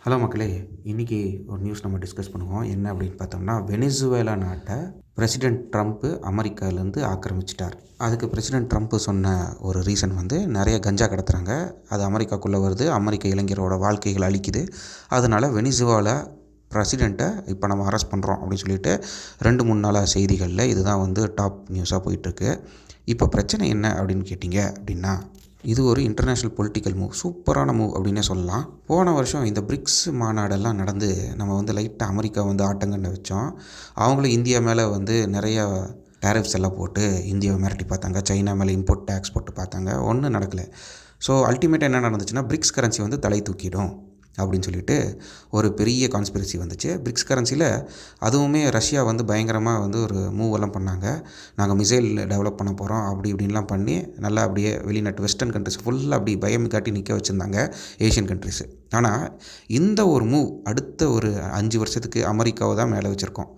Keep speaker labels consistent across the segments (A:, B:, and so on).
A: Hello மக்களே! இன்றைக்கி ஒரு நியூஸ் நம்ம டிஸ்கஸ் பண்ணுவோம். என்ன அப்படின்னு பார்த்தோம்னா, வெனிசுவேலா நாட்டை பிரசிடென்ட் ட்ரம்ப்பு அமெரிக்காவிலேருந்து ஆக்கிரமிச்சிட்டார். அதுக்கு பிரசிடென்ட் ட்ரம்ப்பு சொன்ன ஒரு ரீசன் வந்து நிறைய கஞ்சா கடத்துகிறாங்க. அது அமெரிக்காக்குள்ளே வருது. அமெரிக்க இளைஞரோட வாழ்க்கைகள் அழிக்குது. அதனால் வெனிசுவேலா பிரசிடெண்ட்டை இப்போ நம்ம அரெஸ்ட் பண்ணுறோம் அப்படின்னு சொல்லிட்டு 2-3 நாளாக செய்திகளில் இதுதான் வந்து டாப் நியூஸாக போயிட்டுருக்கு. இப்போ பிரச்சனை என்ன அப்படின்னு கேட்டிங்க அப்படின்னா, இது ஒரு இன்டர்நேஷ்னல் பொலிட்டிக்கல் மூவ், சூப்பரான மூவ் அப்படின்னே சொல்லலாம். போன வருஷம் இந்த பிரிக்ஸ் மாநாடெல்லாம் நடந்து நம்ம வந்து லைட்டாக அமெரிக்கா வந்து ஆட்டங்கண்டு வச்சோம். அவங்களும் இந்தியா மேலே வந்து நிறையா டேரிஃப்ஸ் எல்லாம் போட்டு இந்தியாவை மிரட்டி பார்த்தாங்க. சைனா மேலே இம்போர்ட் டேக்ஸ் போட்டு பார்த்தாங்க. ஒன்றும் நடக்கலை. ஸோ அல்டிமேட்டாக என்ன நடந்துச்சுன்னா, பிரிக்ஸ் கரன்சி வந்து தலை தூக்கிடும் அப்படின்னு சொல்லிட்டு ஒரு பெரிய கான்ஸ்பிரசி வந்துச்சு. பிரிக்ஸ் கரன்சியில் அதுவுமே ரஷ்யா வந்து பயங்கரமாக வந்து ஒரு மூவெல்லாம் பண்ணாங்க. நாங்கள் மிசைல் டெவலப் பண்ண போகிறோம் அப்படி இப்படின்லாம் பண்ணி நல்லா அப்படியே வெளிநாட்டு வெஸ்டர்ன் கண்ட்ரிஸ் ஃபுல்லாக அப்படி பயம் காட்டி நிற்க வச்சுருந்தாங்க ஏஷியன் கண்ட்ரிஸு. ஆனால் இந்த ஒரு மூவ் அடுத்த ஒரு 5 வருஷத்துக்கு அமெரிக்காவை தான் மேலே வச்சுருக்கோம்.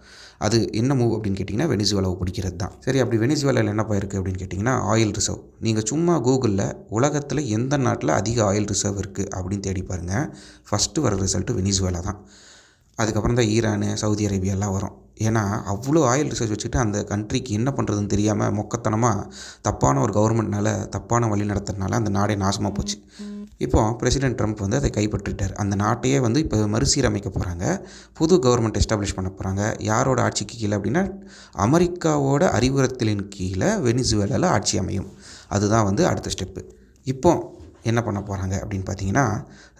A: அது என்ன மூவ் அப்படின்னு கேட்டிங்கன்னா, வெனிசுவேலாவை பிடிக்கிறது தான். சரி, அப்படி வெனிசுவேலாவில் என்னப்பா இருக்குது அப்படின்னு கேட்டிங்கன்னா, ஆயில் ரிசர்வ். நீங்கள் சும்மா கூகுளில் உலகத்தில் எந்த நாட்டில் அதிக ஆயில் ரிசர்வ் இருக்குது அப்படின்னு தேடி பாருங்கள். ஃபஸ்ட்டு வர ரிசல்ட்டு வெனிசுவேலா தான். அதுக்கப்புறம் தான் ஈரானு, சவுதி அரேபியாலாம் வரும். ஏன்னா அவ்வளோ ஆயில் ரிசர்ச் வச்சுட்டு அந்த கண்ட்ரிக்கு என்ன பண்ணுறதுன்னு தெரியாமல் மொக்கத்தனமாக தப்பான ஒரு கவர்மெண்ட்னால தப்பான வழி நடத்துறதுனால அந்த நாடே நாசமாக போச்சு. இப்போது பிரசிடென்ட் ட்ரம்ப் வந்து அதை கைப்பற்றிட்டார். அந்த நாட்டையே வந்து இப்போ மறுசீரமைக்க போகிறாங்க. புது கவர்மெண்ட் எஸ்டாப்ளிஷ் பண்ண போகிறாங்க. யாரோட ஆட்சிக்கு கீழே அப்படின்னா, அமெரிக்காவோட அறிவுறுத்தலின் கீழே வெனிசுவேலாவில் ஆட்சி அமையும். அதுதான் வந்து அடுத்த ஸ்டெப்பு. இப்போ என்ன பண்ண போகிறாங்க அப்படின்னு பார்த்தீங்கன்னா,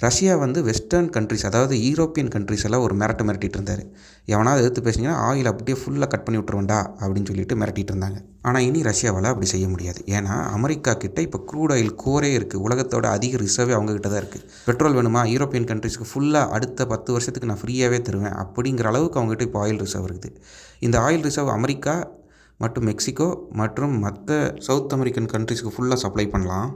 A: ரஷ்யா வந்து வெஸ்டர்ன் கண்ட்ரிஸ், அதாவது யூரோப்பியன் கண்ட்ரிஸ் எல்லாம் ஒரு மிரட்டிட்டு இருந்தார். எவனாவது எதிர்த்து பேசிங்கன்னா ஆயில் அப்படியே ஃபுல்லாக கட் பண்ணி விட்ருவேண்டா அப்படின்னு சொல்லிட்டு மிரட்டிட்டு இருந்தாங்க. ஆனால் இனி ரஷ்யாவால் அப்படி செய்ய முடியாது. ஏன்னா அமெரிக்கா கிட்ட இப்போ க்ரூட் ஆயில் கோரே இருக்குது. உலகத்தோட அதிக ரிசர்வே அவங்ககிட்ட தான் இருக்குது. பெட்ரோல் வேணுமா, யூரோப்பியன் கண்ட்ரிஸ்க்கு ஃபுல்லாக அடுத்த 10 வருஷத்துக்கு நான் ஃப்ரீயாகவே தருவேன் அப்படிங்கிற அளவுக்கு அவங்ககிட்ட இப்போ ஆயில் ரிசர்வ் இருக்குது. இந்த ஆயில் ரிசர்வ் அமெரிக்கா மற்றும் மெக்சிகோ மற்றும் மற்ற சவுத் அமெரிக்கன் கண்ட்ரிஸ்க்கு ஃபுல்லாக சப்ளை பண்ணலாம்.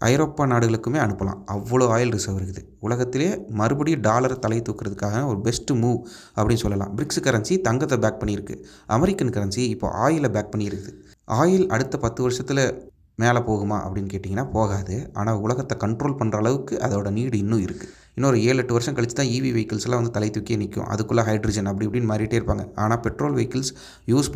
A: ஐரோப்பா நாடுகளுக்குமே அனுப்பலாம். அவ்வளோ ஆயில் ரிசர்வ் இருக்குது. உலகத்திலே மறுபடியும் டாலரை தலை தூக்கிறதுக்காக ஒரு பெஸ்ட்டு மூவ் அப்படின்னு சொல்லலாம். பிரிக்ஸ் கரன்சி தங்கத்தை பேக் பண்ணியிருக்கு. அமெரிக்கன் கரன்சி இப்போ ஆயிலை பேக் பண்ணியிருக்குது. ஆயில் அடுத்த 10 வருஷத்தில் மேலே போகுமா அப்படின்னு கேட்டிங்கன்னா போகாது. ஆனால் உலகத்தை கண்ட்ரோல் பண்ணுற அளவுக்கு அதோட நீடு இன்னும் இருக்குது. இன்னொரு 7-8 வருஷம் கழிச்சு தான் ஈவி வெஹிக்கிள்ஸ்லாம் வந்து தலை தூக்கியே நிற்கும். அதுக்குள்ளே ஹைட்ரஜன் அப்படி இப்படின்னு மாறிட்டே இருப்பாங்க. ஆனால் பெட்ரோல் வெஹிக்கிள்ஸ் யூஸ்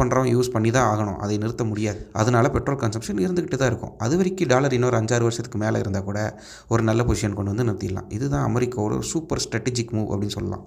A: பண்ணி தான் ஆகணும். அதை நிறுத்த முடியாது. அதனால பெட்ரோல் கன்சம்ஷன் இருந்துக்கிட்டு தான் இருக்கும். அது வரைக்கும் டாலர் இன்னொரு 5-6 வருஷத்துக்கு மேலே இருந்தால் கூட ஒரு நல்ல பொசிஷன் கொண்டு வந்து நிறுத்திடலாம். இதுதான் அமெரிக்காவோட சூப்பர் ஸ்ட்ராட்டஜிக் மூவ் அப்படின்னு சொல்லலாம்.